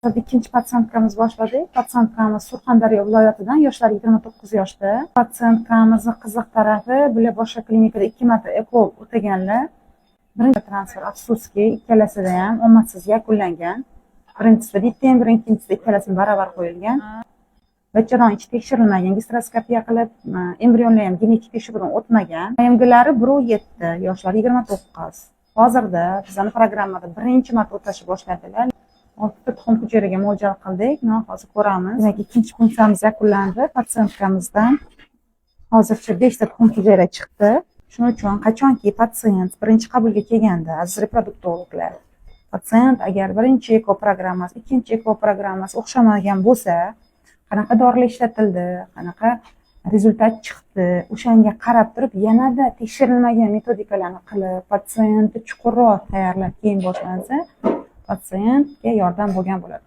Ikkinchi patsientkamiz boshladik. Patsientkamiz Surxondaryo viloyatidan, yoshlari 29 yoshda. Patsientkamizni qiziq tarafi, bular boshqa klinikada 2 marta eko o'taganlar. Birinchi transfer afsuski ikkalasida ham omadsiz yakunlangan. Birinchisida bitta embrion, ikkinchisida ikkalasi baravar qo'yilgan. Bachchadan ichi tekshirilmagan, gastroskopiya qilib, embrionlar ham genetik tekshiruvdan o'tmagan. AMGlari 1.7, yoshlari 29. Hozirda bizning programmada birinchi marta o'tashni boshladilar. 6 tuxum hujayraga mo'ljal qildik. Hozir ko'ramiz. Demak, ikkinchi funksiyamiz yakunlandi. Patsientkamizdan hozircha 5 ta tuxum hujayra chiqdi. Shuning uchun qachonki patsient birinchi qabulga kelganda, aziz reproduktologlar, patsient agar birinchi eko programmasi, ikkinchi eko programmasi o'xshamagan bo'lsa, qanaqa dorilar ishlatildi, qanaqa rezultat chiqdi, o'shanga qarab turib yanada tekshirilmagan metodikalarni qilib, patsientni chuqurroq tayyorlab keyin boshlansa, patsientga yordam bo'lgan bo'ladi.